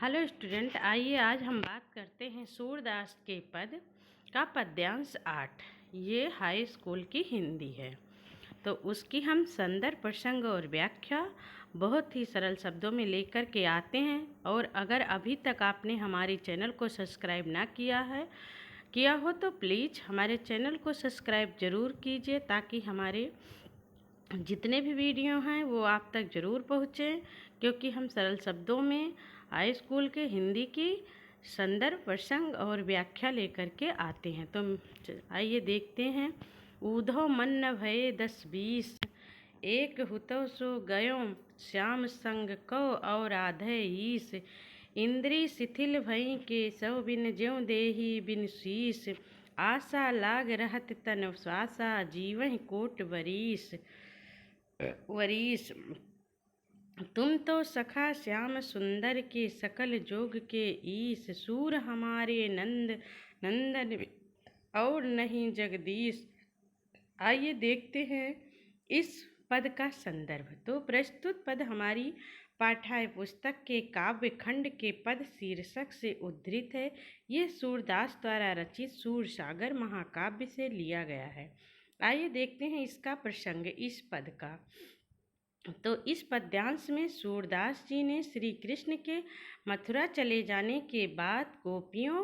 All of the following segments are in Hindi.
हेलो स्टूडेंट, आइए आज हम बात करते हैं सूरदास के पद का पद्यांश 8। ये हाई स्कूल की हिंदी है, तो उसकी हम संदर्भ, प्रसंग और व्याख्या बहुत ही सरल शब्दों में लेकर के आते हैं। और अगर अभी तक आपने हमारे चैनल को सब्सक्राइब ना किया हो तो प्लीज़ हमारे चैनल को सब्सक्राइब ज़रूर कीजिए, ताकि हमारे जितने भी वीडियो हैं वो आप तक ज़रूर पहुँचें, क्योंकि हम सरल शब्दों में हाई स्कूल के हिंदी की संदर्भ, प्रसंग और व्याख्या लेकर के आते हैं। तो आइए देखते हैं। ऊधो मन न भये 10-20, एक हुतो सो गयो श्याम संग को और आधे ईस। इंद्री शिथिल भई के सौ बिन ज्यों देही बिन शीस, आशा लाग रहत तन श्वासा जीवहि कोट वरीस। तुम तो सखा श्याम सुंदर के सकल जोग के ईश, सूर हमारे नंदन और नहीं जगदीश। आइए देखते हैं इस पद का संदर्भ। तो प्रस्तुत पद हमारी पाठ्य पुस्तक के काव्य खंड के पद शीर्षक से उद्धृत है। ये सूरदास द्वारा रचित सूरसागर महाकाव्य से लिया गया है। आइए देखते हैं इसका प्रसंग इस पद का। तो इस पद्यांश में सूरदास जी ने श्री कृष्ण के मथुरा चले जाने के बाद गोपियों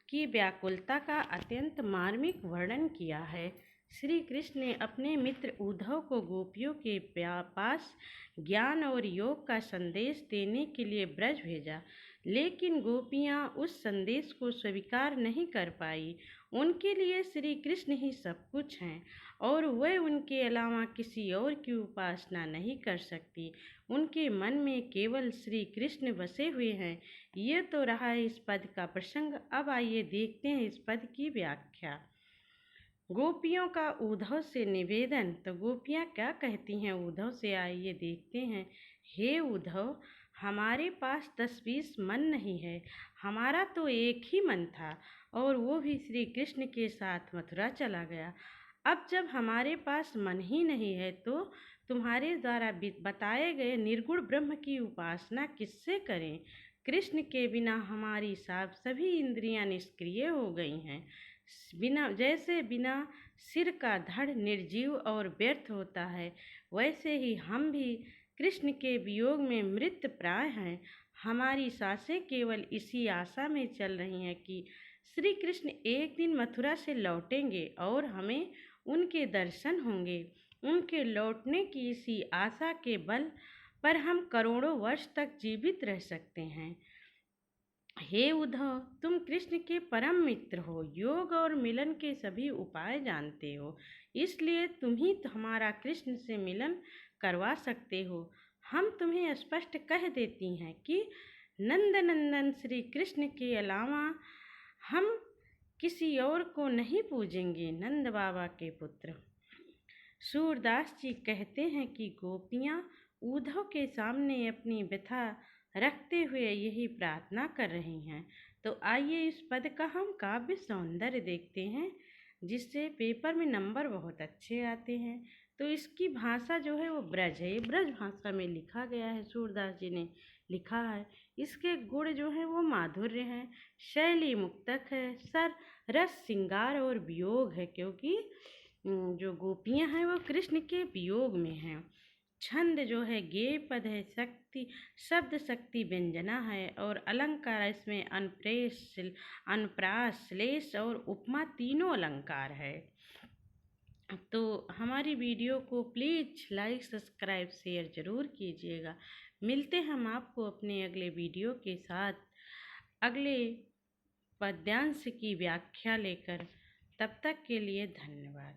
की व्याकुलता का अत्यंत मार्मिक वर्णन किया है। श्री कृष्ण ने अपने मित्र उद्धव को गोपियों के पास ज्ञान और योग का संदेश देने के लिए ब्रज भेजा, लेकिन गोपियां उस संदेश को स्वीकार नहीं कर पाई। उनके लिए श्री कृष्ण ही सब कुछ हैं और वे उनके अलावा किसी और की उपासना नहीं कर सकती। उनके मन में केवल श्री कृष्ण बसे हुए हैं। ये तो रहा इस पद का प्रसंग। अब आइए देखते हैं इस पद की व्याख्या। गोपियों का उद्धव से निवेदन। तो गोपियाँ क्या कहती हैं उद्धव से, आइए देखते हैं। हे उद्धव, हमारे पास 10-20 मन नहीं है। हमारा तो एक ही मन था और वो भी श्री कृष्ण के साथ मथुरा चला गया। अब जब हमारे पास मन ही नहीं है तो तुम्हारे द्वारा बताए गए निर्गुण ब्रह्म की उपासना किससे करें। कृष्ण के बिना हमारी सभी इंद्रियां निष्क्रिय हो गई हैं। बिना सिर का धड़ निर्जीव और व्यर्थ होता है, वैसे ही हम भी कृष्ण के वियोग में मृत प्राय हैं। हमारी सांसें केवल इसी आशा में चल रही हैं कि श्री कृष्ण एक दिन मथुरा से लौटेंगे और हमें उनके दर्शन होंगे। उनके लौटने की इसी आशा के बल पर हम करोड़ों वर्ष तक जीवित रह सकते हैं। हे उद्धव, तुम कृष्ण के परम मित्र हो, योग और मिलन के सभी उपाय जानते हो, इसलिए तुम ही हमारा कृष्ण से मिलन करवा सकते हो। हम तुम्हें स्पष्ट कह देती हैं कि नंदनंदन श्री कृष्ण के अलावा हम किसी और को नहीं पूजेंगे। नंद बाबा के पुत्र सूरदास जी कहते हैं कि गोपियाँ उद्धव के सामने अपनी व्यथा रखते हुए यही प्रार्थना कर रही हैं। तो आइए इस पद का हम काव्य सौंदर्य देखते हैं, जिससे पेपर में नंबर बहुत अच्छे आते हैं। तो इसकी भाषा जो है वो ब्रज है, ये ब्रज भाषा में लिखा गया है, सूरदास जी ने लिखा है। इसके गुण जो हैं वो माधुर्य हैं, शैली मुक्तक है, रस श्रृंगार और वियोग है, क्योंकि जो गोपियाँ हैं वो कृष्ण के वियोग में हैं। छंद जो है गेय पद है, शब्द शक्ति व्यंजना है और अलंकार इसमें अनुप्रास, श्लेष और उपमा तीनों अलंकार है। तो हमारी वीडियो को प्लीज़ लाइक, सब्सक्राइब, शेयर ज़रूर कीजिएगा। मिलते हम आपको अपने अगले वीडियो के साथ अगले पद्यांश की व्याख्या लेकर। तब तक के लिए धन्यवाद।